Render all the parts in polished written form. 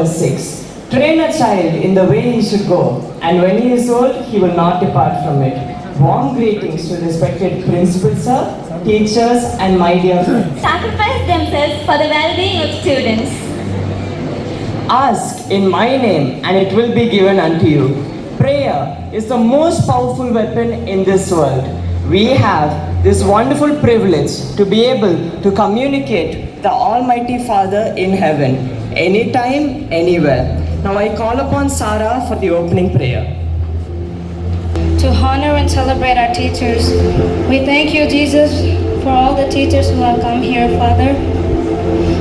verse 6. Train a child in the way he should go, and when he is old, he will not depart from it. Warm greetings to respected principal sir, teachers, and my dear friends. Sacrifice themselves for the well-being of students. Ask in my name, and it will be given unto you. Prayer is the most powerful weapon in this world. We have this wonderful privilege to be able to communicate the Almighty Father in heaven, anytime, anywhere. Now I call upon Sarah for the opening prayer. To honor and celebrate our teachers, we thank you, Jesus, for all the teachers who have come here, Father.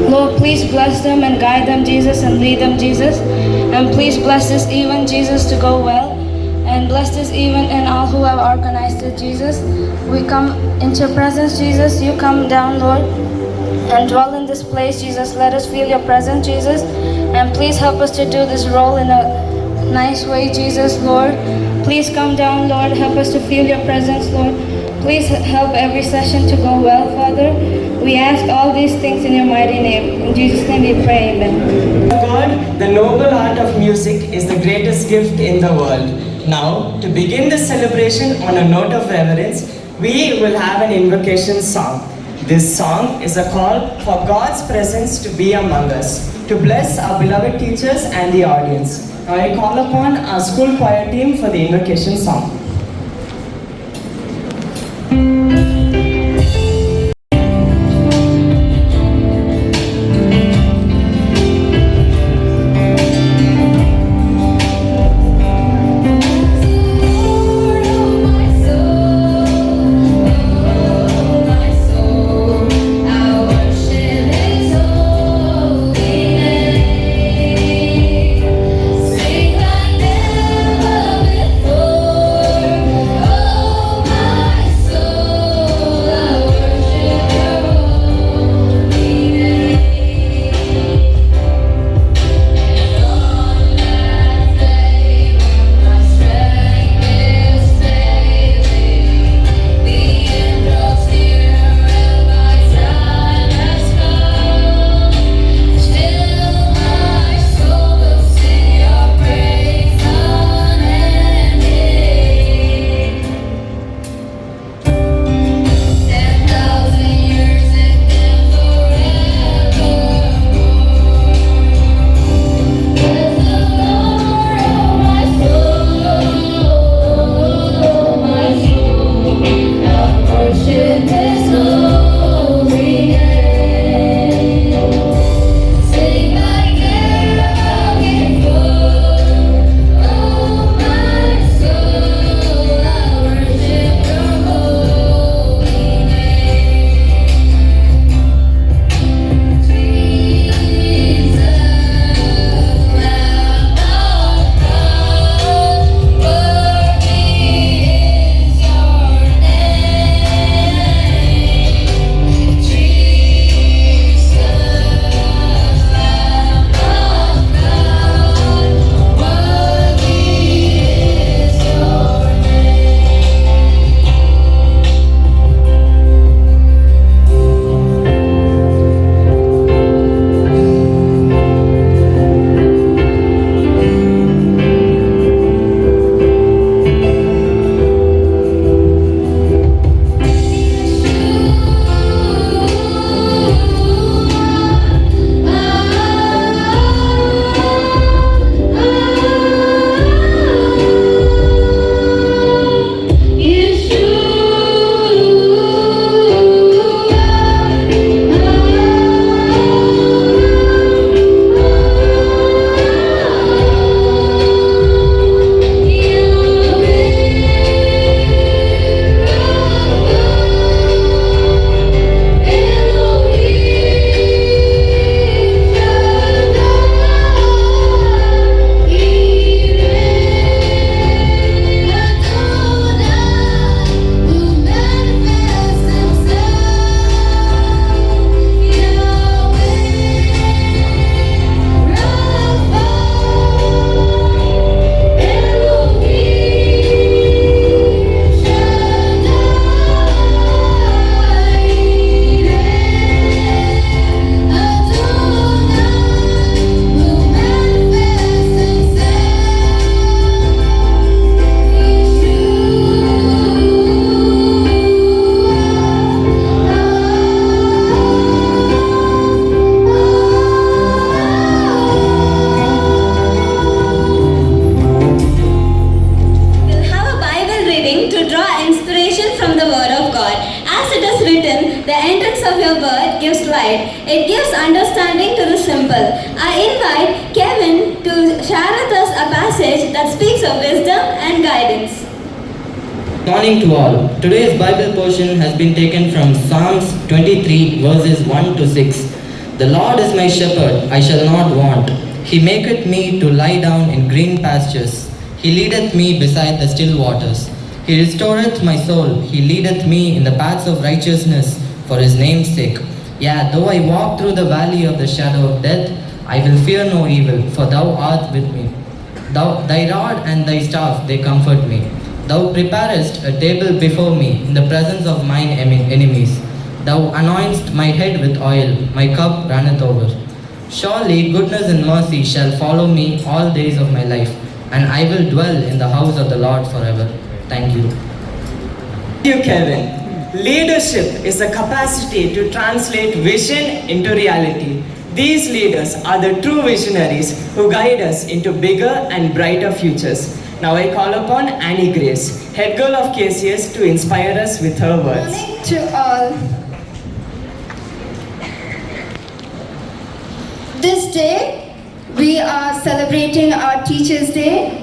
Lord, please bless them and guide them, Jesus, and lead them, Jesus. And please bless this event, Jesus, to go well. And bless this event and all who have organized it, Jesus. We come into your presence, Jesus. You come down, Lord, and dwell in this place, Jesus. Let us feel your presence, Jesus. And please help us to do this role in a nice way, Jesus, Lord. Please come down, Lord. Help us to feel your presence, Lord. Please help every session to go well, Father. We ask all these things in your mighty name. In Jesus' name we pray, amen. God, the noble art of music is the greatest gift in the world. Now, to begin the celebration on a note of reverence, we will have an invocation song. This song is a call for God's presence to be among us, to bless our beloved teachers and the audience. Now I call upon our school choir team for the invocation song. Sing like never before. written, the entrance of your word gives light. It gives understanding to the simple. I invite Kevin to share with us a passage that speaks of wisdom and guidance. Morning to all. Today's Bible portion has been taken from Psalms 23 verses 1 to 6. The Lord is my shepherd, I shall not want. He maketh me to lie down in green pastures. He leadeth me beside the still waters. He restoreth my soul. He leadeth me in the paths of righteousness for his name's sake. Yea, though I walk through the valley of the shadow of death, I will fear no evil, for thou art with me. Thy rod and thy staff, they comfort me. Thou preparest a table before me in the presence of mine enemies. Thou anointest my head with oil, my cup runneth over. Surely goodness and mercy shall follow me all days of my life, and I will dwell in the house of the Lord forever. Thank you. Thank you, Kevin. Leadership is the capacity to translate vision into reality. These leaders are the true visionaries who guide us into bigger and brighter futures. Now I call upon Annie Grace, head girl of KCS, to inspire us with her words. Morning to all. This day, we are celebrating our Teachers' Day.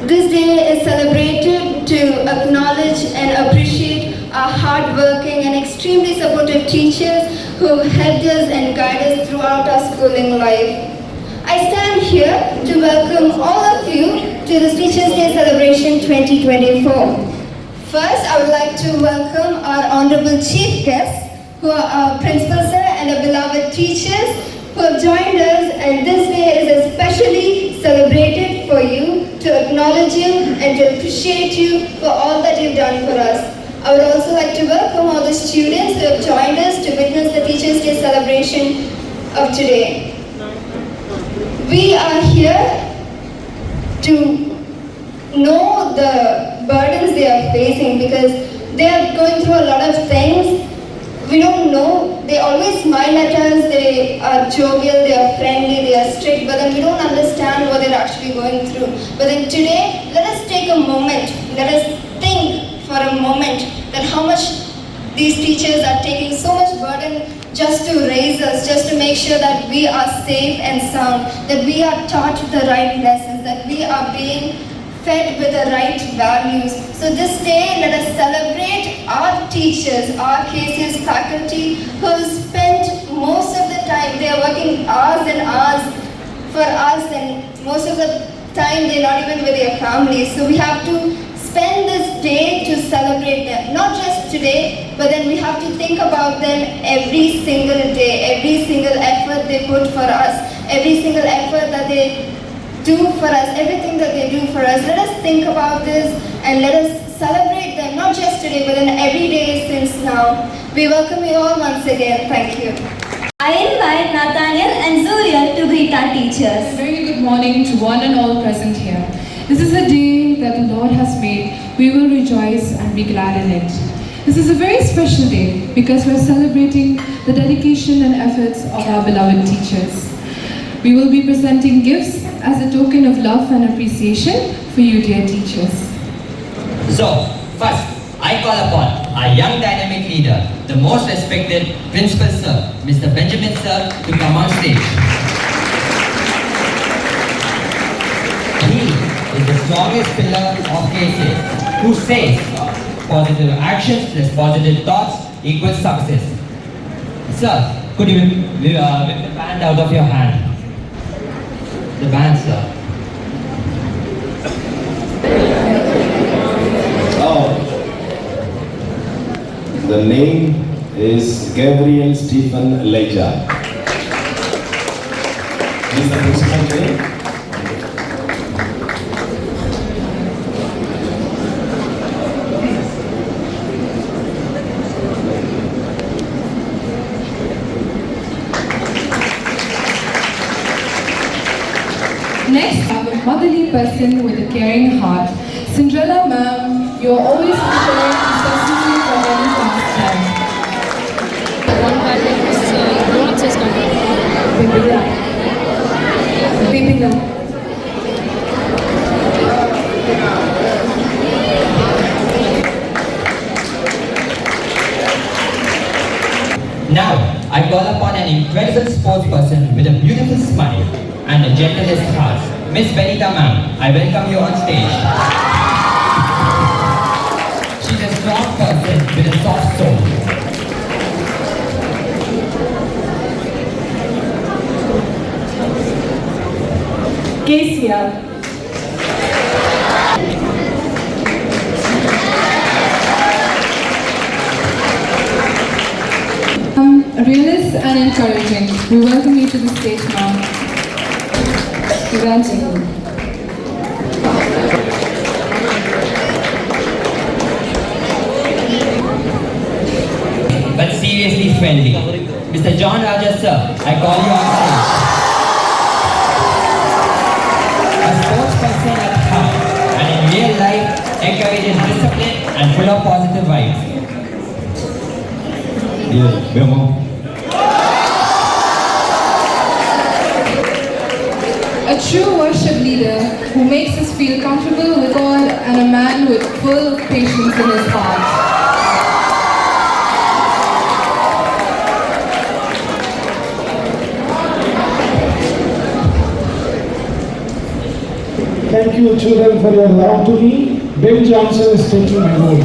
This day is celebrated to acknowledge and appreciate our hardworking and extremely supportive teachers who helped us and guided us throughout our schooling life. I stand here to welcome all of you to this Teachers' Day celebration 2024. First, I would like to welcome our honorable chief guests, who are our principal sir and our beloved teachers who have joined us, and this day is especially celebrated for you, to acknowledge you and to appreciate you for all that you've done for us. I would also like to welcome all the students who have joined us to witness the Teachers' Day celebration of today. We are here to know the burdens they are facing, because they are going through a lot of things. We don't know. They always smile at us, they are jovial, they are friendly, they are strict, but then we don't understand what they're actually going through. But then today, let us take a moment, let us think for a moment that how much these teachers are taking so much burden just to raise us, just to make sure that we are safe and sound, that we are taught the right lessons, that we are being fed with the right values. So this day, let us celebrate our teachers, our KCS faculty who spent most of the time, they are working hours and hours for us, and most of the time they're not even with their families. So we have to spend this day to celebrate them. Not just today, but then we have to think about them every single day, every single effort they put for us, every single effort that they do for us, everything that they do for us. Let us think about this and let us celebrate them, not just today, but in every day since now. We welcome you all once again. Thank you. I invite Nathaniel and Zuriel to greet our A teachers. very good morning to one and all present here. This is a day that the Lord has made. We will rejoice and be glad in it. This is a very special day because we're celebrating the dedication and efforts of our beloved teachers. We will be presenting gifts as a token of love and appreciation for you, dear teachers. So, first, I call upon our young dynamic leader, the most respected Principal Sir, Mr. Benjamin Sir, to come on stage. He is the strongest pillar of KCS, who says positive actions plus positive thoughts equals success. Sir, could you whip the band out of your hand? The band, sir. The name is Gabriel Stephen Elijah. Is the principal name? Next, I have a motherly person with a caring heart. Cinderella ma'am, you are always prepared to substitute for any pastime. Baby no. Now, I call upon an incredible sports person with a beautiful smile and the gentlest heart. Miss Benita ma'am, I welcome you on stage. She's a strong person with a soft soul. KCR. Realist and encouraging. We welcome you to the stage now. Evangeline. But seriously friendly. Mr. John Raja sir, I call you on stage. A sports person at heart and in real life encourages discipline and full of positive vibes. Yeah, Bemo. A true worship leader who makes us feel comfortable with God and a man with full of patience in his heart. Thank you, children, for your love to me. Ben Johnson is taking my role.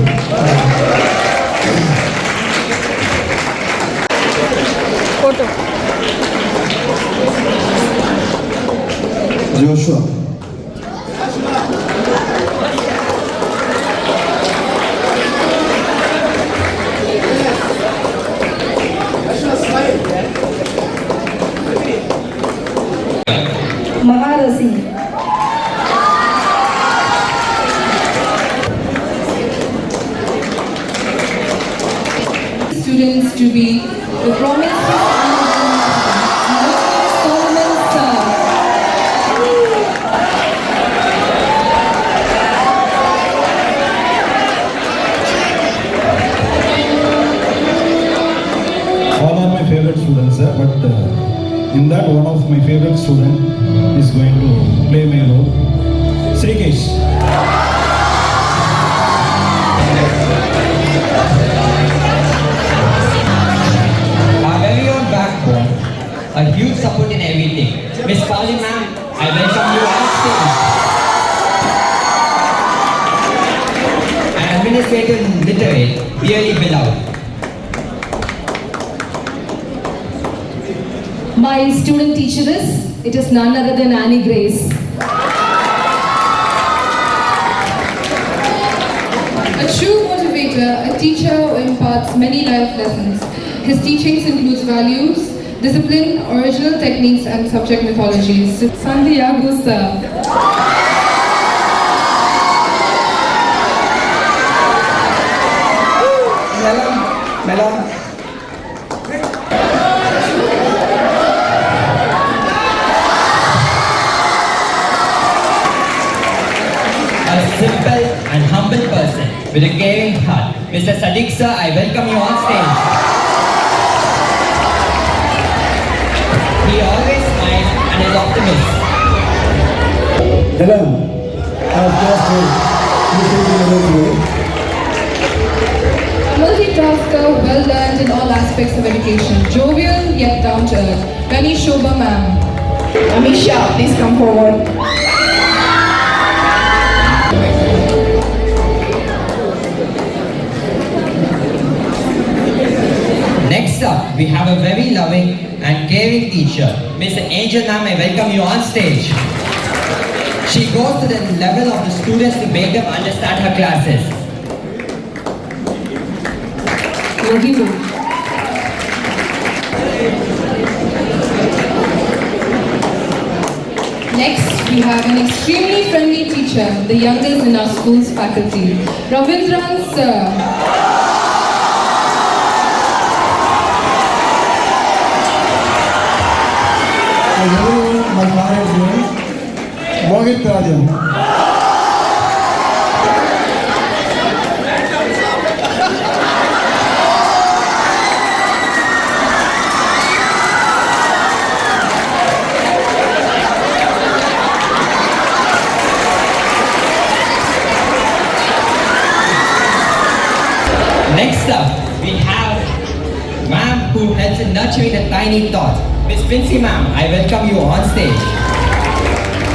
Joshua. Maharasi. Students to be the promised Solomon sir. All are my favorite students, sir, but in that one of my favorite student is going to play my role. Srikesh. Our very own backbone, a huge support in everything. Miss Pauli ma'am, I welcome you on stage. An administrative literate, dearly beloved. My student teacher it is none other than Annie Grace. A true motivator, a teacher who imparts many life lessons. His teachings includes values, discipline, original techniques and subject mythologies. Santiago sir. Melam. A simple and humble person with a caring heart. Mr. Sadiq sir, I welcome you on stage. He always smiles and is optimist. Hello. I've just A multitasker, well learned in all aspects of education. Jovial yet down to earth. Gani Shobha ma'am. Amisha, please come forward. Next up, we have a very loving and caring teacher. Mr. Angel ma'am, I welcome you on stage. She goes to the level of the students to make them understand her classes. Nagibu. Next, we have an extremely friendly teacher, the youngest in our school's faculty, Ravindran sir. My father's name, Mohit Rajan. Next up, we have Ma'am who helps in nurturing the tiny thoughts. Miss Princey ma'am, I welcome you on stage.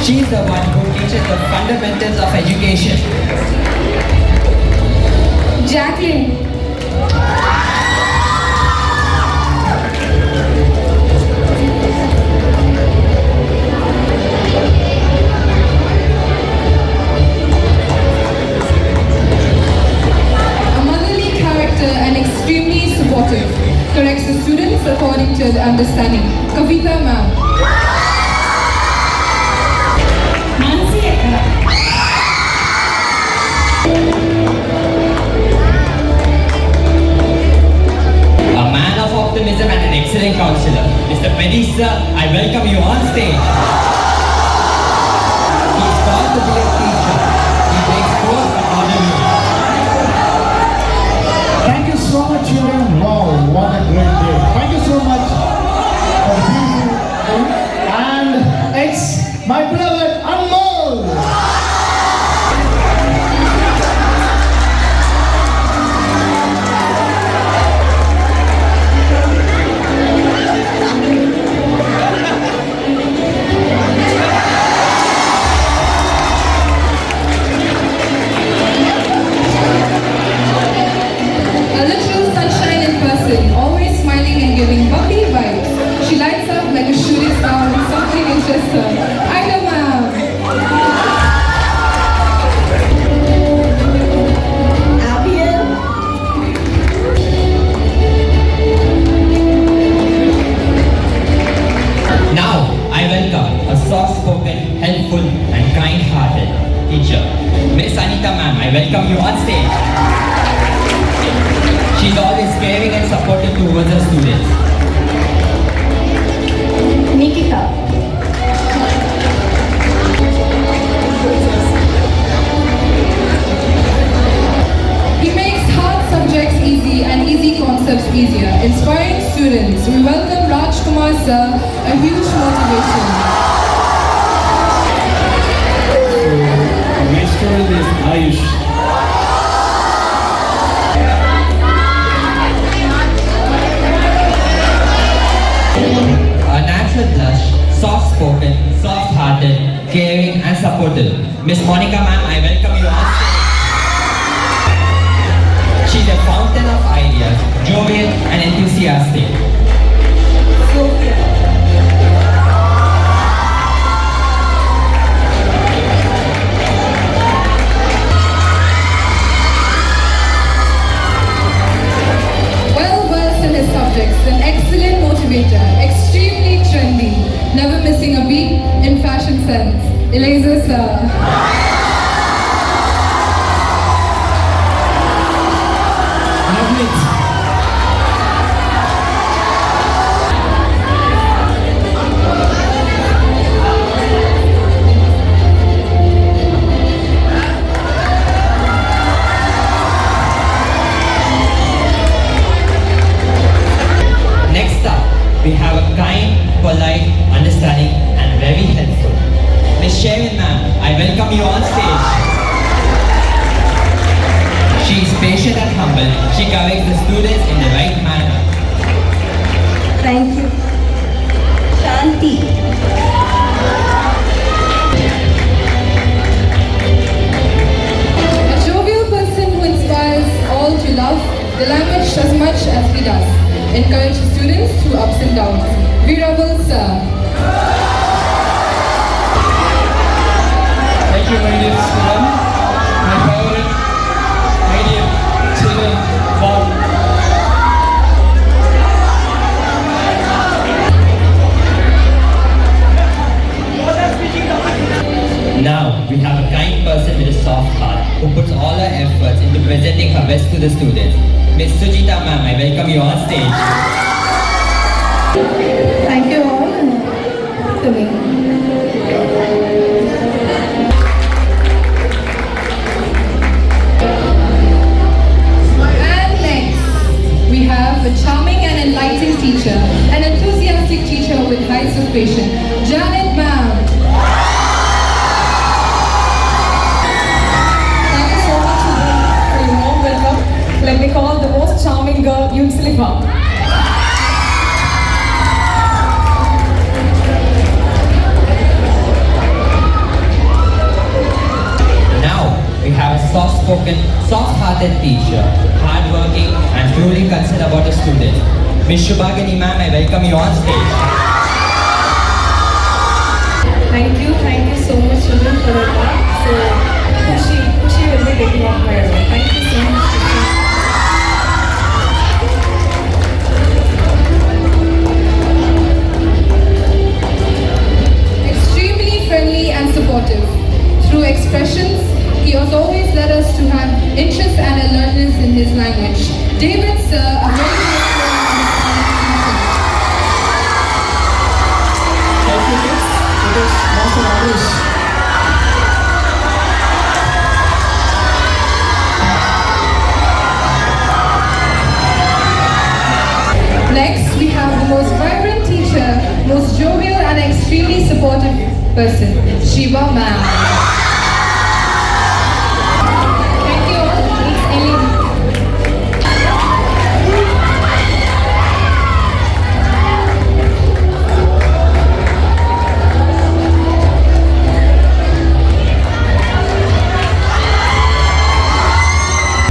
She is the one who teaches the fundamentals of education. Jacqueline. A motherly character and extremely supportive. Corrects the students according to their understanding. Kavita ma'am. Nancy Akka. A man of optimism and an excellent counselor. Mr. Petty sir, I welcome you on stage. He is called to be a teacher. He takes course accordingly. Thank you so much, children. Wow, what a great day. Thank you so much for the beautiful thing. And it's my beloved Anmol. A literal sunshine in person, always smiling and giving bubbly vibes. She lights up like a shooting star when something interests her. Ida ma'am. Abiel. Now, I welcome a soft-spoken, helpful and kind-hearted teacher. Miss Anita ma'am, I welcome you on stage. She's always caring and supportive towards her students. Nikita. He makes hard subjects easy and easy concepts easier, inspiring students. We welcome Raj Kumar sir, a huge motivation. My student is Ayush. A natural blush, soft-spoken, soft-hearted, caring and supportive. Miss Monica ma'am, I welcome you on stage. She's a fountain of ideas, jovial and enthusiastic. Well versed in his subjects, an excellent motivator, extremely trendy, never missing a beat in fashion sense. Eliza sir. Next up, we have a kind, polite, understanding and very helpful. Miss Shavin ma'am, I welcome you on stage. She is patient and humble. She corrects the students in the right manner. Thank you. Shanti. A jovial person who inspires all to love the language as much as he does. Encourage students through ups and downs. Veeraval sir. Thank you, my dear student. My favorite, my dear children, wow. Now, we have a kind person with a soft heart who puts all her efforts into presenting her best to the students. Miss Sujita ma'am, I welcome you on stage. Thank you all to me. And next, we have a charming and enlightening teacher, an enthusiastic teacher with heights of patience, Janet ma'am. Thank you so much for your warm welcome. Let me call the most charming girl, Yunslifa. spoken, soft-hearted teacher, hardworking and truly concerned about the students. Miss Shubhagini ma'am, I welcome you on stage. Thank you so much, children, for the clap. So, Khushi will be taking off my role. Thank you so much. Extremely friendly and supportive. Through expressions, he has always led us to have interest and alertness in his language. David, sir, a very grateful and Thank you, kids. It is Master Rajesh. Next, we have the most vibrant teacher, most jovial and extremely supportive person, Shiva ma'am. Thank you all. It's Eileen.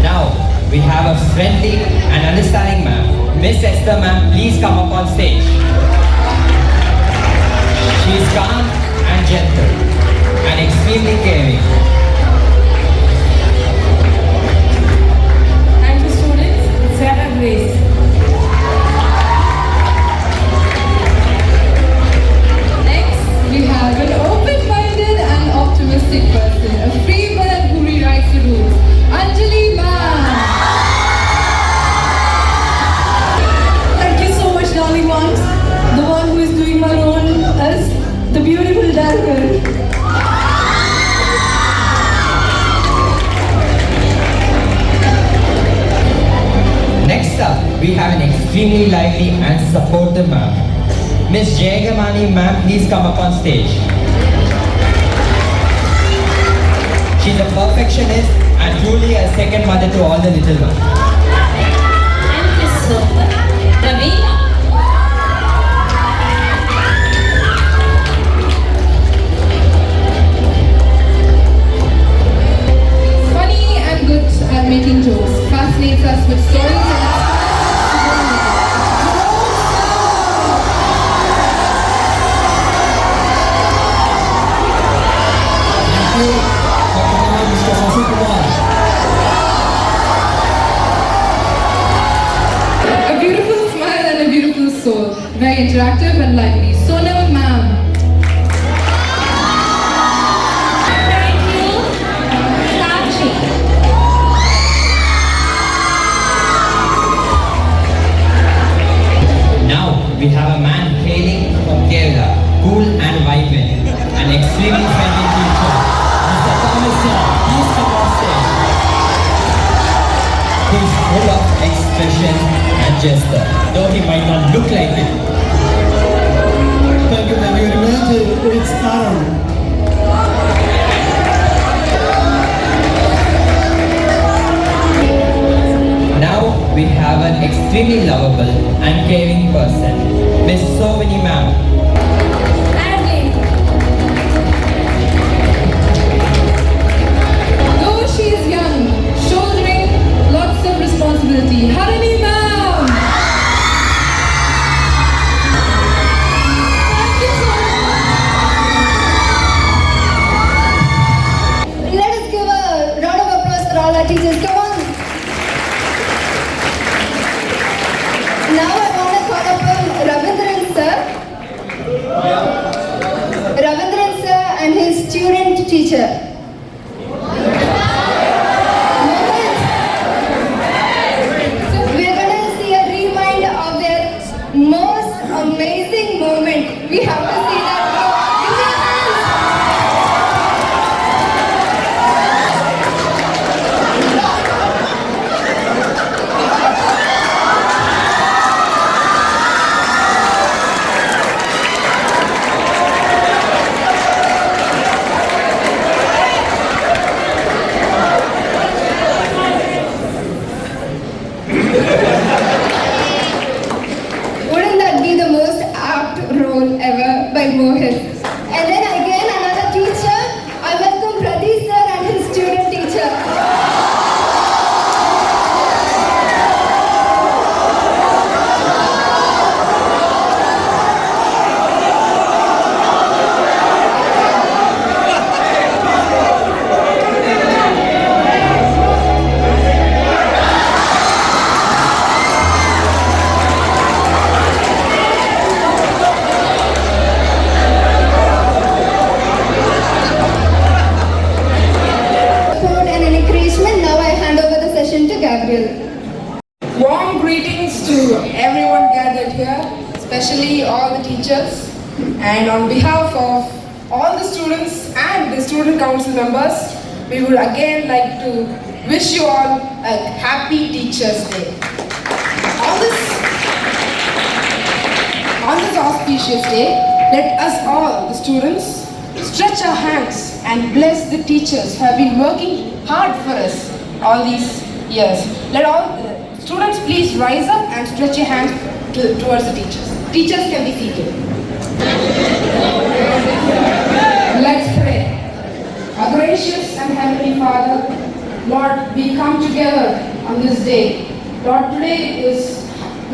Now, we have a friendly and understanding ma'am. Miss Esther ma'am, please come up on stage. She is calm and gentle and extremely caring. Thank you, students. Sarah Grace. Next, we have an open-minded and optimistic person, a free bird who rewrites the rules, Anjali ma'am. Thank you so much, darling ones. The one who is doing my role as the beautiful dancer. Next up, we have an extremely lively and supportive ma'am. Miss Jayagamani ma'am, please come up on stage. She's a perfectionist and truly a second mother to all the little ones. Thank you so much. Ravina. Funny and good at making jokes, fascinates us with stories and Thank you, Mr. Sasu Kumar. a beautiful smile and a beautiful soul, very interactive and lively. Sonal ma'am. Thank you. Sakshi. Now, we have a man hailing from Kerala, cool and vibrant, an extremely friendly teacher. Mr. Thomas sir, please come on stage. He's full of expression and gesture, though he might not look like it. Thank you very much. It's Aaron. Now, we have an extremely lovable and caring person, Miss Sovini ma'am. Adlin. Though she is young, shouldering lots of responsibility, Harini ma'am. Thank you so much. Let us give a round of applause for all our teachers. Come on. Now I want to call upon Ravindran sir. Ravindran sir and his student teacher. So we are going to see a rewind of their most amazing moment. We have to see that. Give me a hand. here, especially all the teachers. And on behalf of all the students and the student council members, we would again like to wish you all a happy Teachers' Day. On this auspicious day, let us all, the students, stretch our hands and bless the teachers who have been working hard for us all these years. Let all students please rise up and stretch your hands towards the teachers. Teachers can be seated. Let's pray. Our gracious and heavenly Father, Lord, we come together on this day. Lord, today is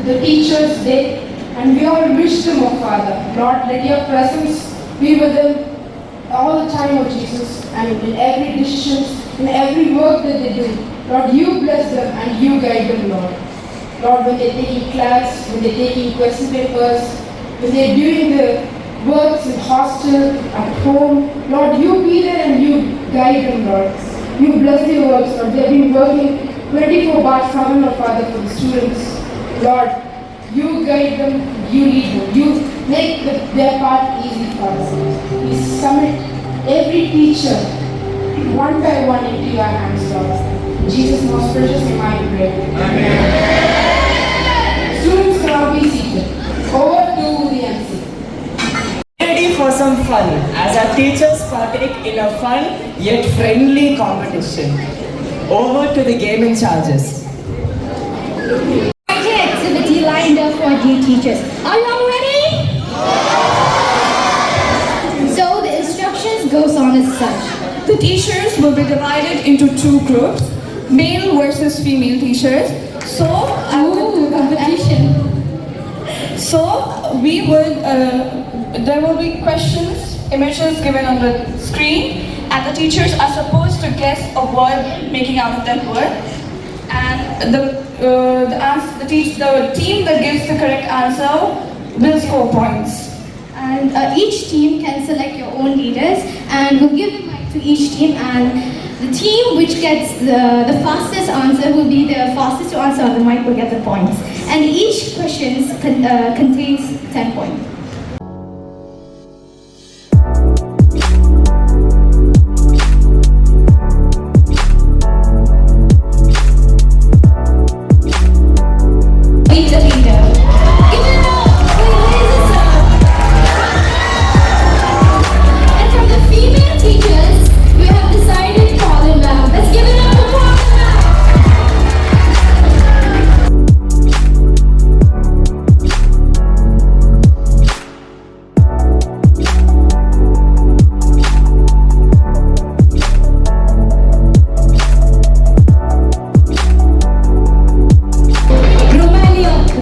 the Teachers' Day, and we all wish them, oh Father. Lord, let your presence be with them all the time, oh Jesus, and in every decision, in every work that they do. Lord, you bless them and you guide them, Lord. Lord, when they're taking class, when they're taking question papers, when they're doing the works in hostel, at home, Lord, you be there and you guide them, Lord. You bless their works, Lord. They've been working 24/7, oh Father, for the students. Lord, you guide them, you lead them, you make their path easy for us. We submit every teacher one by one into your hands, Lord. In Jesus' most precious name I pray. Amen. Students can now be seated. Over to the MC. Ready for some fun as our teachers partake in a fun yet friendly competition. Over to the gaming charges. Activity lined up for you teachers. Are you all ready? So the instructions goes on as such. The teachers will be divided into two groups, male versus female teachers. So, competition. So we would, there will be questions, images given on the screen, and the teachers are supposed to guess a word making out of that word. And the team that gives the correct answer will score points. And each team can select your own leaders, and we'll give the mic to each team, and the team which gets the fastest answer will be the fastest to answer on the mic will get the points. And each question contains 10 points. Be the leader. Give it up for Eliza. And from the female teachers, we have decided to call him out. Let's give it up for Paul.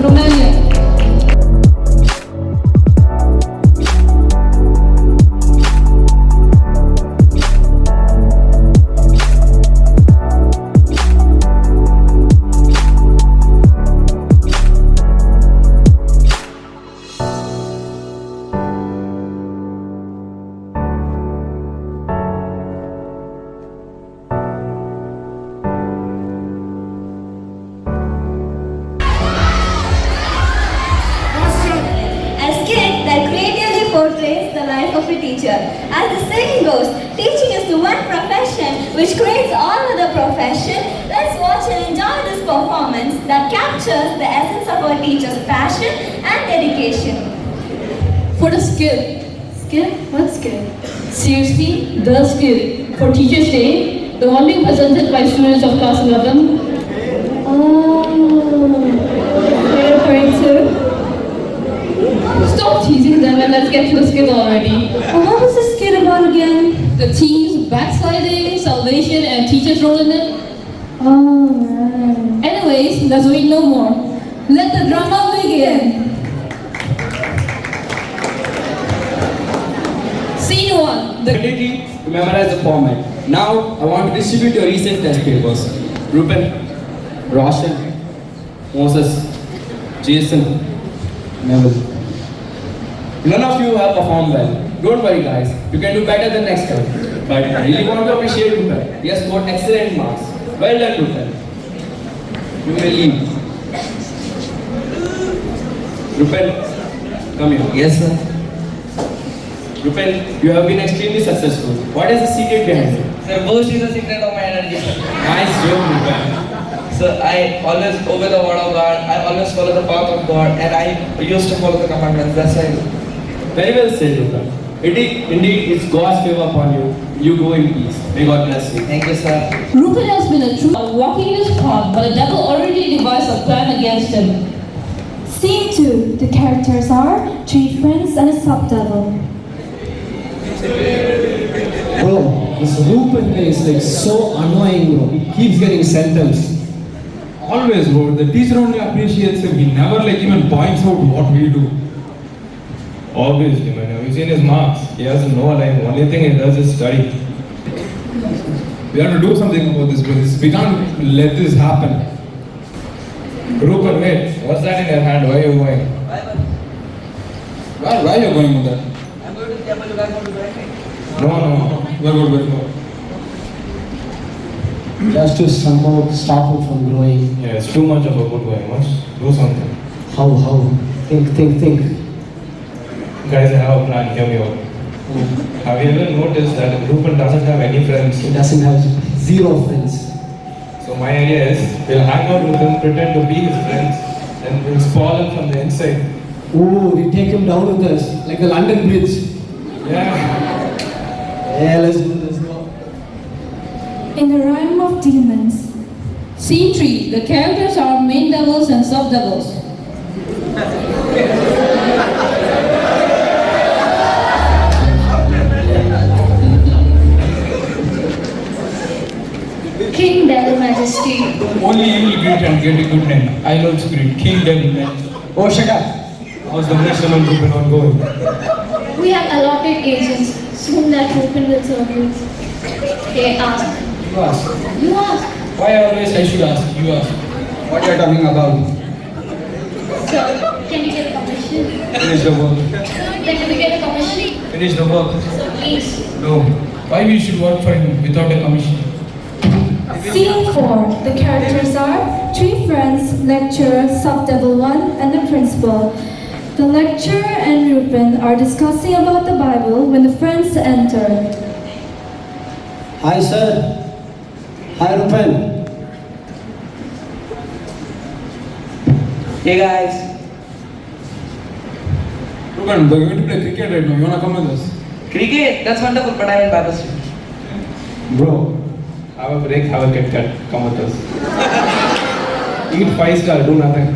Romania. A skit that creatively portrays the life of a teacher. As the saying goes, teaching is the one profession which creates all other professions. Let's watch and enjoy this performance that captures the essence of our teacher's passion and dedication. For the skill. Skill? What skill? Seriously, the skill. For Teachers' Day, the one being presented by students of class 11. Oh, you're referring to? Stop teasing them and let's get to the skill already. What was the skill about again? The team's backsliding, salvation, and teacher's role in it. Oh, right. Anyways, let's wait no more. Let the drama begin. Scene 1. The ability to memorize the format. Now, I want to distribute your recent test papers. Rupen, Roshan, Moses, Jason, Neville. None of you have performed well. Don't worry guys, you can do better than next time. But I really want to appreciate Rupen. He has scored excellent marks. Well done Rupen. You may leave. Rupen, come here. Yes, sir. Rupen, you have been extremely successful. What is the secret behind it? Sir, boast is the secret of my energy, sir. Nice joke, Rupen. Sir, I always obey the word of God. I always follow the path of God, and I used to follow the commandments. That's why. Very well said, Rupen. Indeed, it's God's favor upon you. You go in peace. May God bless you. Thank you, sir. Reuben has been a true walking in his path, but the devil already devised a plan against him. Scene 2. The characters are 3 friends and a subdevil. Bro, this Reuben guy is like so annoying, bro. He keeps getting sentenced. Always, bro. The teacher only appreciates him. He never like even points out what we do. Obviously, man. Have you seen his marks? He doesn't know life. Only thing he does is study. We have to do something about this business. We can't let this happen. Reuben, wait. What's that in your hand? Where are you going? Where are you going with that? I'm going to the temple. You guys want to join me? No. We're good. Just to somehow stop him from growing. Yeah, it's too much of a good guy. Must do something. How? Think. Guys, I have a plan. Hear me out. Have you ever noticed that Reuben doesn't have any friends? He doesn't have 0 friends. So my idea is, we'll hang out with him, pretend to be his friends, and we'll spoil him from the inside. Ooh, we take him down with us, like the London Bridge. Yeah. Yeah, let's go. In the Realm of Demons. Scene 3. The characters are main devils and sub-devils. King Devil Majesty. Only evil greet and get a good name. I love spirit. King Devil Man. Oh, shut up. How's the mission on Reuben ongoing? We have allotted agents. Soon that Reuben will serve you. Okay, ask. You ask. You ask. Why always I should ask? You ask. What are you talking about? Sir, can we get a commission? Finish the work. Then can we get a commission? Finish the work. So please. No. Why we should work for him without a commission? Scene 4. The characters are 3 friends, lecturer, subdevil 1, and the principal. The lecturer and Reuben are discussing about the Bible when the friends enter. Hi, sir. Hi, Reuben. Hey guys. Reuben, we're going to play cricket right now. You wanna come with us? Cricket? That's wonderful, but I'm in Bible study. Bro, have a break, have a Kit Kat. Come with us. Eat 5-star, do nothing.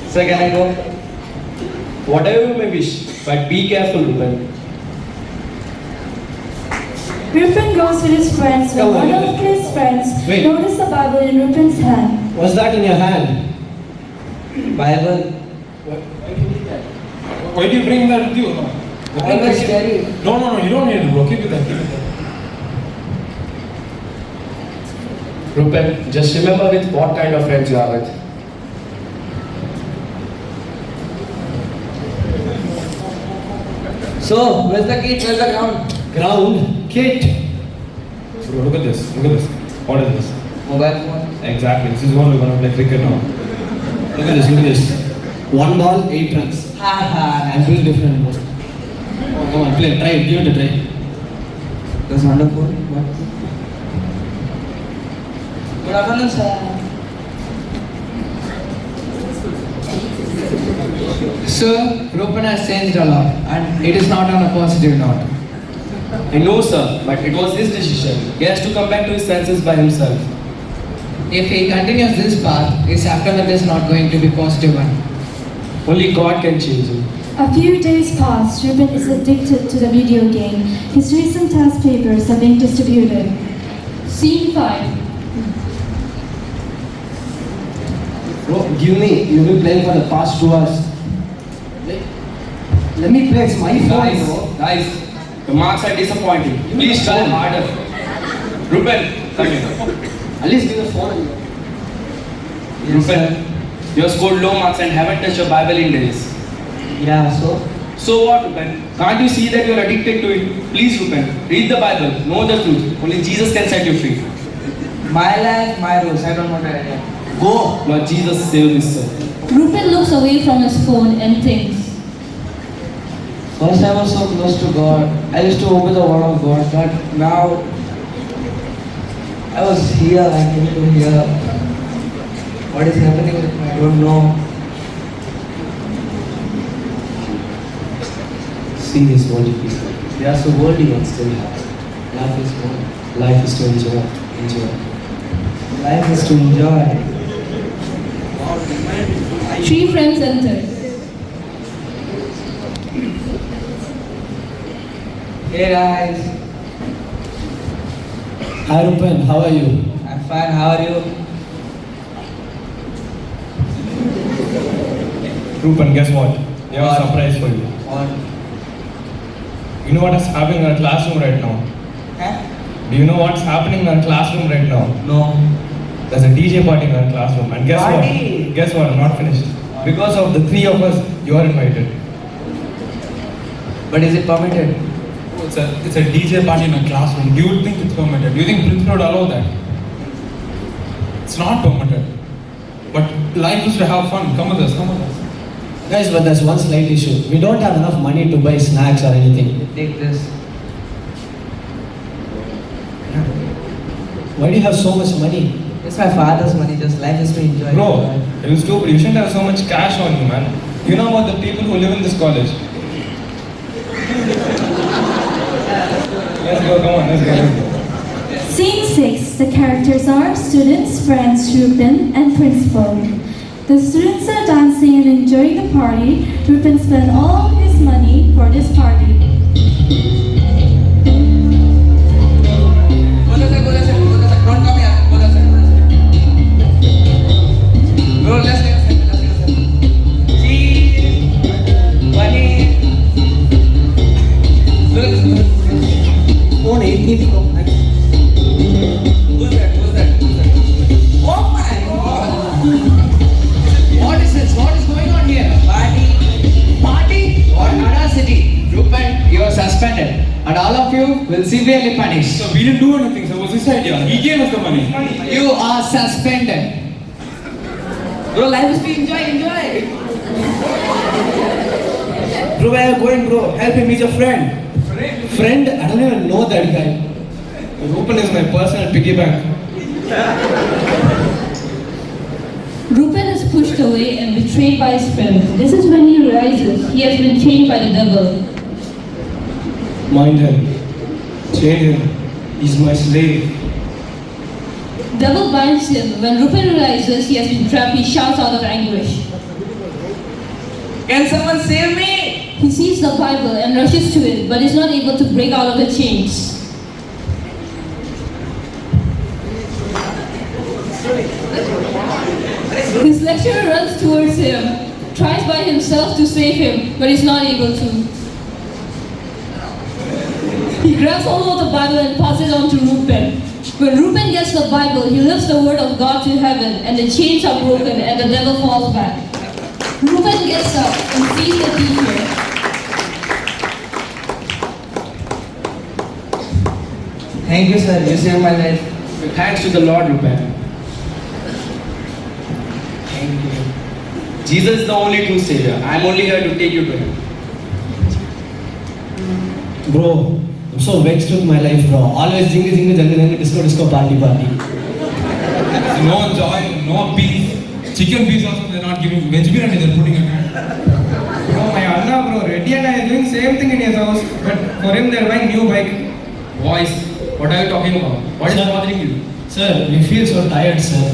Sir, can I go? Whatever you may wish, but be careful, Rupen. Reuben goes with his friends when Come on, one of his friends Wait. noticed the Bible in Reuben's hand. What's that in your hand? Bible. Why do you bring that with you? I was scary. No, you don't need it, bro. Keep it there. Rupen, just remember with what kind of friends you are with. So, where's the kit? Where's the ground? Ground. Kit. Bro, look at this. What is this? Mobile phone. Exactly. This is what we're gonna play cricket now. Look at this. 1 ball, 8 runs. I'm doing different, bro. Oh, come on, play. Try it. Give it a try. That's wonderful. What? Good afternoon, sir. Sir, Reuben has changed a lot and it is not on a positive note. I know, sir, but it was his decision. He has to come back to his senses by himself. If he continues this path, his aftermath is not going to be positive one. Only God can change him. A few days pass. Reuben is addicted to the video game. His recent test papers are being distributed. Scene 5. Bro, give me. You've been playing for the past 2 hours. Let me play. It's my phone, bro. Guys, the marks are disappointing. Please try harder. Rupen, come here. At least give the phone. Rupen, you have scored low marks and haven't touched your Bible in days. Yeah, so? So what, Rupen? Can't you see that you are addicted to it? Please, Rupen, read the Bible, know the truth. Only Jesus can set you free. My life, my rules. I don't want to. Go. Lord Jesus, save me, sir. Rupen looks away from his phone and thinks. First I was so close to God. I used to obey the word of God, but now I was here, I came to hear. What is happening with me, I don't know. See these worldly people. They are so worldly but still happy. Life is more. Life is to enjoy. Life is to enjoy. 3 friends enter. Hey guys, Hi Rupen, how are you? I'm fine, how are you? Rupen, guess what? We have a surprise for you. What? You know what is happening in our classroom right now? Huh? Do you know what's happening in our classroom right now? No. There's a DJ party in our classroom, and guess Party? what? Guess what? I'm not finished. Because of the 3 of us, you are invited. But is it permitted? It's a DJ party in a classroom. Do you think it's permitted? Do you think principal would allow that? It's not permitted. But life is to have fun. Come with us. Come with us. Guys, but there's one slight issue. We don't have enough money to buy snacks or anything. Take this. Why do you have so much money? It's my father's money, just life is to enjoy. Bro, you stupid. You shouldn't have so much cash on you, man. You know about the people who live in this college. Let's go. Come on. Let's go. Scene 6. The characters are students, friends, Rupen, and principal. The students are dancing and enjoying the party. Rupen spent all his money for this party. Don't come here. Bro, let's get cheese, bunny. Look. Phone 18 Pro Max. Who's that? Oh my God! What is this? What is going on here? Party? What audacity? Rupen, you are suspended. And all of you will severely punished. So we didn't do anything. So it was his idea. He gave us the money. You are suspended. Bro, life is to enjoy. Bro, where are you going, bro? Help him, he's a friend. Friend? I don't even know that guy. Rupen is my personal piggy bank. Rupen is pushed away and betrayed by his friends. This is when he realizes he has been chained by the devil. Mind him. Chain him. He's my slave. Devil binds him. When Rupen realizes he has been trapped, he shouts out of anguish. Can someone save me? He sees the Bible and rushes to it, but is not able to break out of the chains. His lecturer runs towards him, tries by himself to save him, but is not able to. He grabs hold of the Bible and passes it on to Rupen. When Rupen gets the Bible, he lifts the word of God to heaven, and the chains are broken and the devil falls back. Rupen gets up and sees the teacher. Thank you, sir. You saved my life. Thanks to the Lord, Rupen. Thank you. Jesus is the only true Savior. I am only here to take you to Him. Bro, I'm so vexed with my life, bro. Always jingle, disco, party. No joy, no peace. Chicken peas also they're not giving. Veg biryani they're putting in hand. Bro, my Anna, bro, Reddy and I are doing same thing in his house. But for him they're buying new bike. Boys, what are you talking about? What is bothering you? Sir, we feel so tired, sir.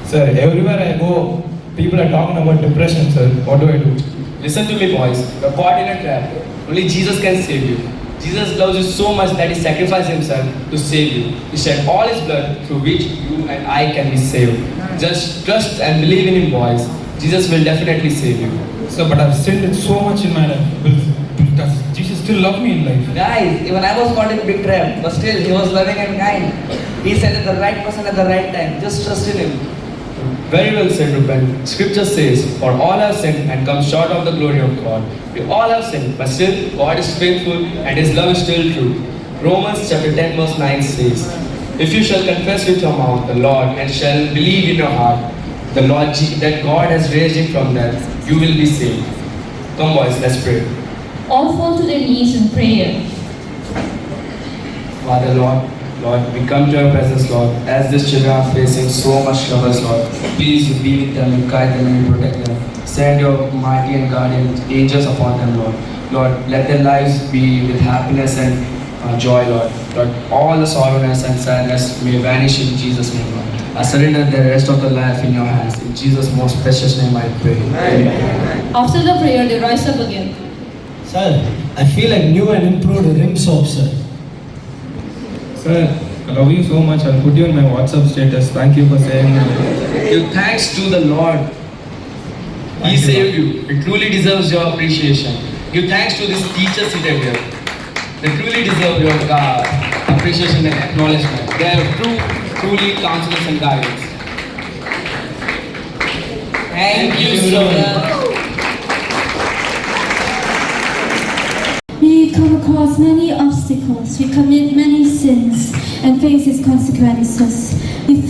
Sir, everywhere I go, people are talking about depression, sir. What do I do? Listen to me, boys. You're caught in a trap. Only Jesus can save you. Jesus loves you so much that He sacrificed Himself to save you. He shed all His blood through which you and I can be saved. Just trust and believe in Him, boys. Jesus will definitely save you. Sir, but I've sinned so much in my life. Does Jesus still love me in life? Guys, even I was caught in a big trap, but still He was loving and kind. He said the right person at the right time. Just trust in Him. Very well said, Rupen. Scripture says, for all have sinned and come short of the glory of God. We all have sinned, but still God is faithful and His love is still true. Romans chapter 10 verse 9 says, If you shall confess with your mouth the Lord and shall believe in your heart that God has raised him from death, you will be saved. Come boys, let's pray. All fall to their knees in prayer. Father, Lord, we come to your presence, Lord, as these children are facing so much troubles, Lord. Please, you be with them, you guide them, and you protect them. Send your mighty and guardian angels upon them, Lord. Lord, let their lives be with happiness and joy, Lord. Lord, all the sorrowness and sadness may vanish in Jesus' name, Lord. I surrender the rest of the life in your hands. In Jesus' most precious name I pray. Amen. After the prayer, they rise up again. Sir, I feel like new and improved rim soap, sir. Sir, I love you so much. I'll put you in my WhatsApp status. Thank you for saying that. Give thanks to the Lord. He saved you. It truly deserves your appreciation. Give thanks to these teachers seated here. They truly deserve your appreciation and acknowledgement. They are truly counselors and guides. Thank you so much. We come across many obstacles, we commit many sins and face its consequences. We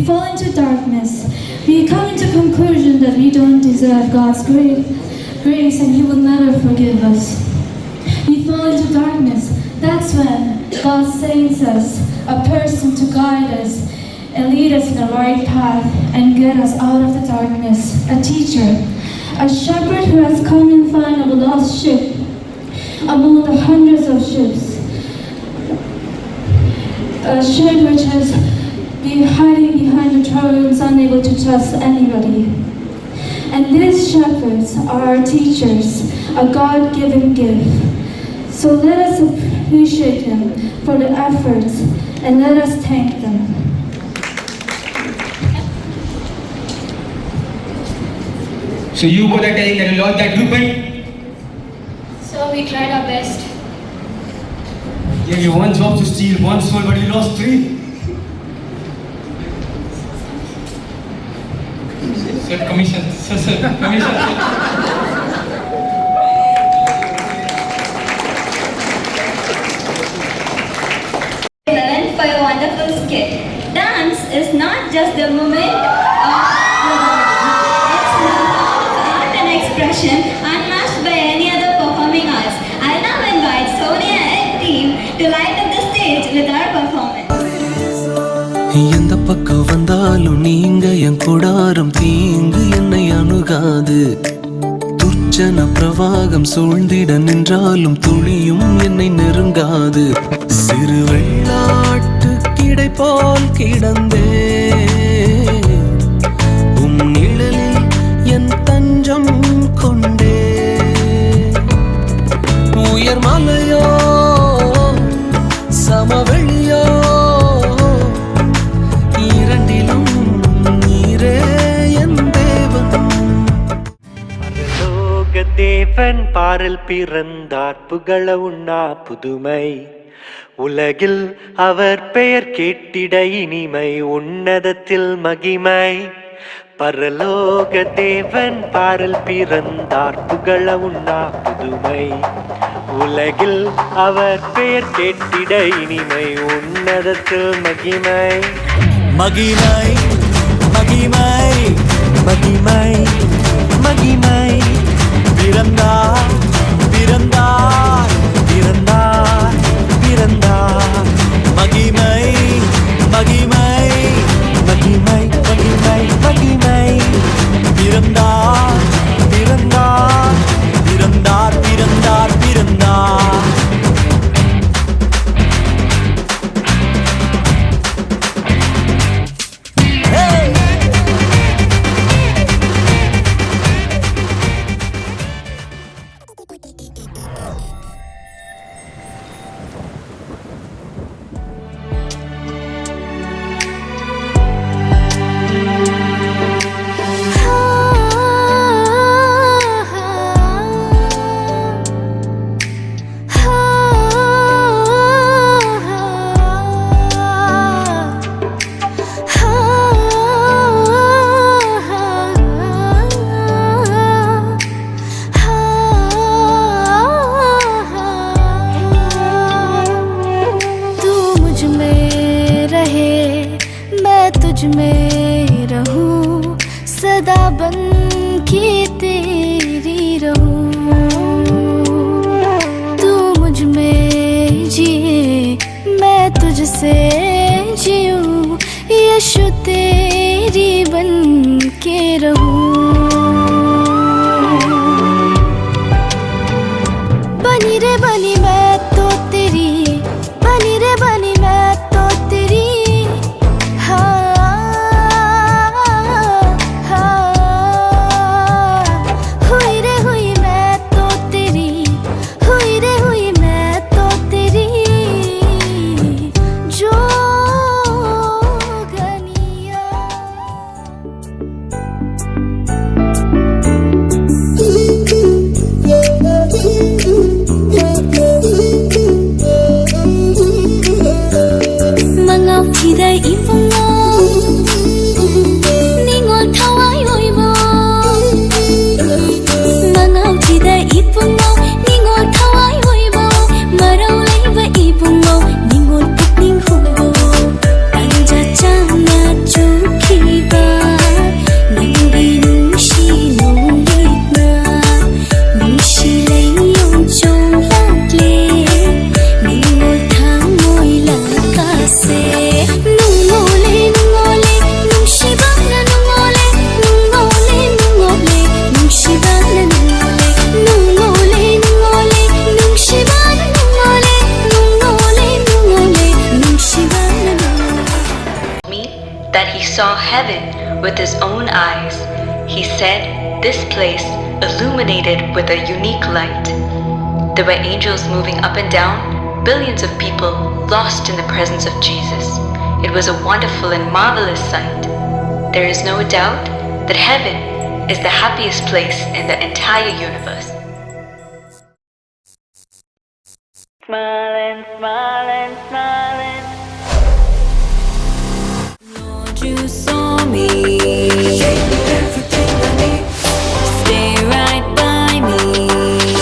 fall into darkness. We come into conclusion that we don't deserve God's grace and He will never forgive us. We fall into darkness. That's when God sends us a person to guide us and lead us in the right path and get us out of the darkness. A teacher, a shepherd who has come in find of a lost sheep among the hundreds of sheep. A shepherd which has been hiding behind the thrones, unable to trust anybody. And these shepherds are our teachers, a God-given gift. So let us appreciate them for their efforts and let us thank them. So you both are telling that you lost that group and So we tried our best. Gave you one job to steal, one soul, but you lost 3. Sir, commission. Sir, commission. For a wonderful skit. Dance is not just the movement of the body. It's the form of art and expression unmatched by any other performing arts. I now invite Sonia and team to light up the stage with our performance. எந்த பக்கம் வந்தாலும் நீங்க என் கூடாரம் தீங்கு என்னை அணுகாது துர்ச்சன பிரவாகம் சூழ்ந்திட நின்றாலும் துளியும் என்னை நெருங்காது சிறு வெள்ளாட்டு கிடை போல் கிடந்தே உம் நிழலில் என் தஞ்சம் கொண்டே உயர் மலையோ சமவெளியோ இரண்டிலும் நீரே என் தேவன் பரலோக தேவன் பாரில் பிறந்தார் புகழ உண்ணா புதுமை உலகில் அவர் பெயர் கேட்டிட இனிமை உன்னதத்தில் மகிமை பரலோக தேவன் பாரில் பிறந்தார் புகழ உண்ணா புதுமை உலகில் அவர் பெயர் கேட்டிட இனிமை உன்னதத்தில் மகிமை மகிமை மகிமை மகிமை மகிமை பிறந்தார் பிறந்தார் பிறந்தார் பிறந்தார் மகிமை மகிமை மகிமை மகிமை மகிமை பிறந்தார் பிறந்தார் பிறந்தார் பிறந்தார் பிறந்தார் मुझ में रहूं, सदा बन के तेरी रहूं। तू मुझ में जिए, मैं तुझसे जीऊं, यीशु तेरी बन के रहूं। बनी रे बनी मैं तो तेरी, बनी रे बनी मैं तो तेरी। हाँ हाँ, हुई रे हुई मैं तो तेरी, हुई रे हुई मैं तो तेरी। जो Tidak ifungo, ningol thawai oibo. Mangau tidak ifungo, ningol thawai oibo. Marau leiba ifungo, ningol putning hubo. Anja chana chukhiba, nangi nushi nungitna. Nushi layong chong lakle, ningol thamoy lakase. That he saw heaven with his own eyes. He said, this place illuminated with a unique light. There were angels moving up and down, billions of people lost in the presence of Jesus. It was a wonderful and marvelous sight. There is no doubt that heaven is the happiest place in the entire universe. Smiling, smiling, smiling. Lord, you saw me. Gave me everything I need. Stay right by me.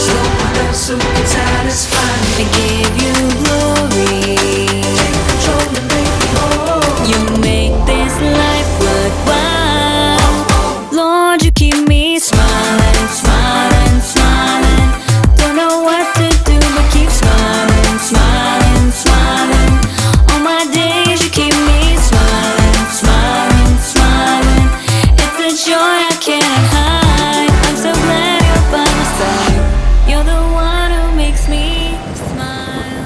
So my love so can satisfy me. I give you glory. Take control and make me whole. You make this life worthwhile. Lord, you keep me smiling, smiling, smiling. Don't know what to do but keep smiling, smiling, smiling. All my days you keep me smiling, smiling, smiling. It's a joy I can't hide. I'm so glad you're by my side. You're the one who makes me smile.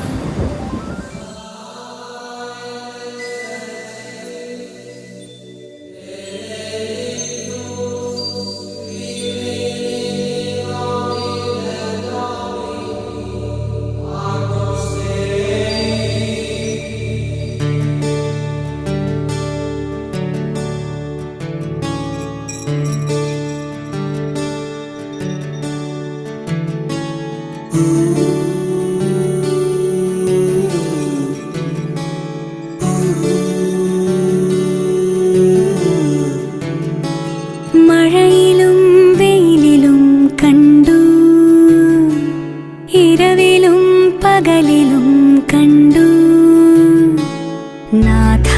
മഴയിലും വെയിലിലും കണ്ടു, ഇരവിലും പകലിലും കണ്ടു. നാഥ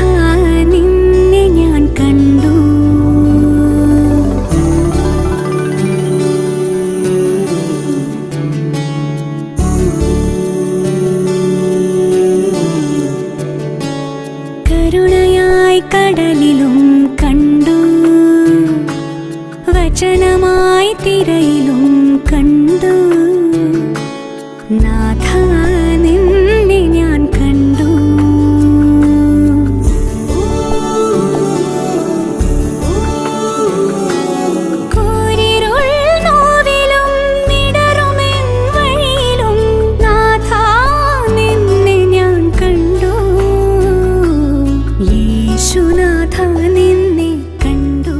നിന്നെ ഞാൻ കണ്ടു. കരുണയായി കടലിലും കണ്ടു, വചനമായി തിരയിലും കണ്ടു. നാഥ നിന്നെ ഞാൻ കണ്ടു. കൂരിരുൾ നോവിലും ഇടറുമെൻ വഴിയിലും നാഥ നിന്നെ ഞാൻ കണ്ടു. യേശുനാഥ നിന്നെ കണ്ടു.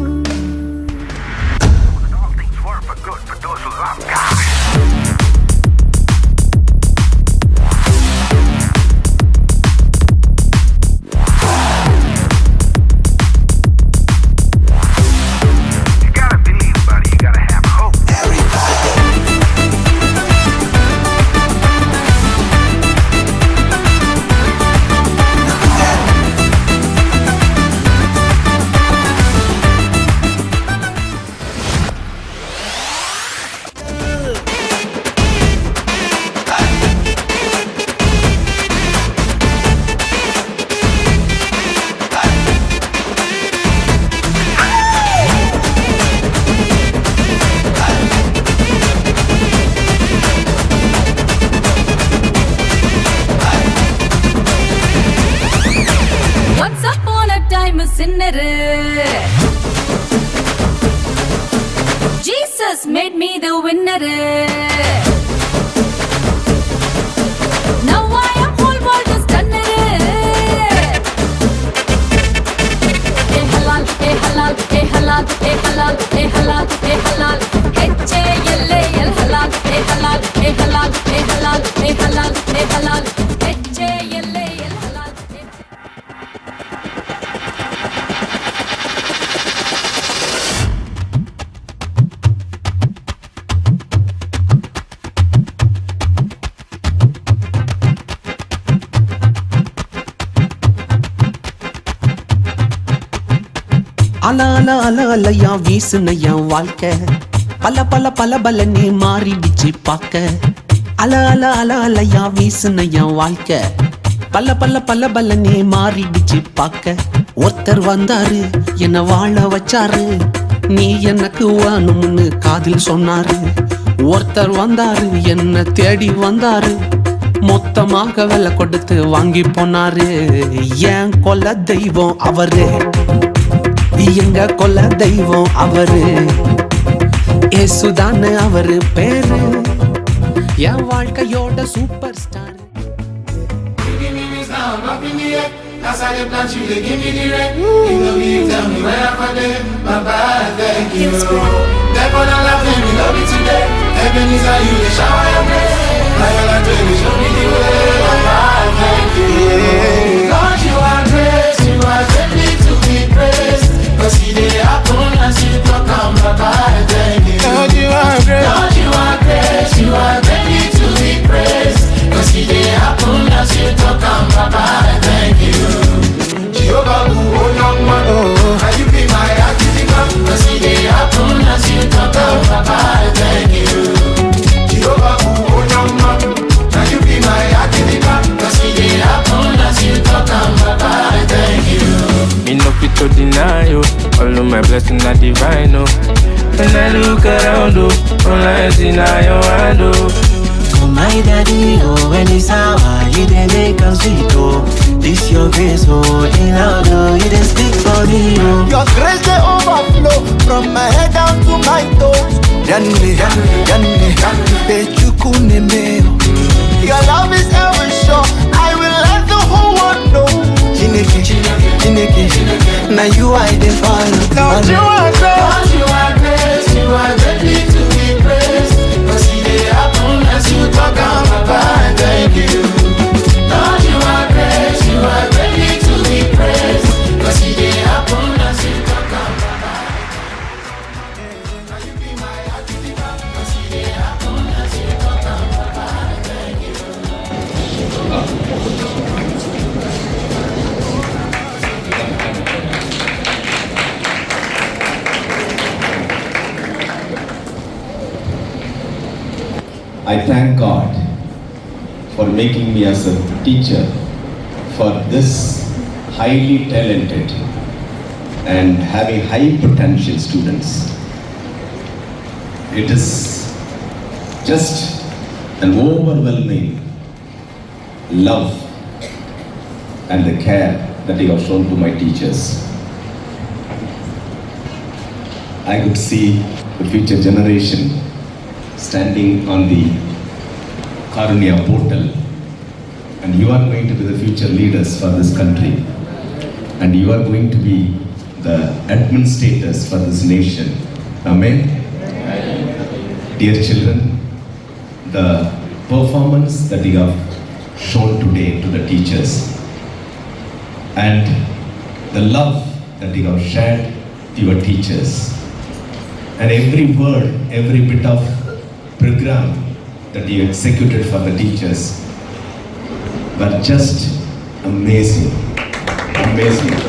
time sinner. Jesus made me the winner. Now I am whole world is stunner. Hey halal, hey halal, hey halal, hey halal, hey halal, hey halal. H-A-L-A-L halal, hey halal, hey halal, hey halal, hey halal, hey halal. H-A-L-A-L halal. அல அல அல அலையா வீசுன என் வாழ்க்கை பல பல பல பல நீ மாறிடுச்சு பார்க்க அல அல அல அலையா வீசுன என் வாழ்க்கை பல பல பல பல நீ மாறிடுச்சு பார்க்க ஒருத்தர் வந்தாரு என்ன வாழ வச்சாரு நீ எனக்கு வேணும்னு காதில் சொன்னாரு ஒருத்தர் வந்தாரு என்ன தேடி வந்தாரு மொத்தமாக விலை கொடுத்து வாங்கி போனாரு என் கொல்ல தெய்வம் அவரு எங்க கொல்ல தெய்வம் அவரு ஏசுதான அவரு பேரு என் வாழ்க்கையோட super star That's how they plant you, they give me the rent. You know me, tell me where I'm at there. My bad, thank you. Therefore, not laughing, me love you today. Heaven is how you, they shower your grace. Like all I do, they show me the way. My bad, thank you. Lord, you are grace, you are greatly to be praised. But see, they happen as you talk, I'm my bad, thank you. Lord, you are grace. Lord, you are grace, you are greatly to be praised. But see, they happen as you talk, I'm my bad, thank you. Jehovah, who hold on one, and you be my activity, but see, they happen as you talk, I'm my bad, thank you. Jehovah, who hold on one, and you be my activity, but see, they happen as you talk, I'm my bad, thank you. Me no fit to deny you. All of my blessings are divine, oh. When I look around, oh, all I see now your hand, oh. Oh my daddy, oh, when it's hour, you dey make us sweet, oh. This your grace, oh, in out, oh, you dey speak for me, oh. Your grace they overflow from my head down to my toes. Yanni, yanni, pechukune meo. Your love is ever sure. I will let the whole world know. Chineke, Chineke, now you I dey follow. Lord, you are grace. Lord, you are grace. You are ready to be praised. But see they happen as you talk on my bad. Thank you. Lord, you are grace. You are ready to be praised. But see they happen as you talk on my bad. Now you be my activity. But see they happen as you talk on my bad. Thank you. I thank God for making me as a teacher for this highly talented and having high potential students. It is just an overwhelming love and the care that you have shown to my teachers. I could see the future generation standing on the Karunya portal, and you are going to be the future leaders for this country, and you are going to be the administrators for this nation. Amen. Dear children, the performance that you have shown today to the teachers and the love that you have shared to your teachers, and every word, every bit of program that you executed for the teachers were just amazing, amazing.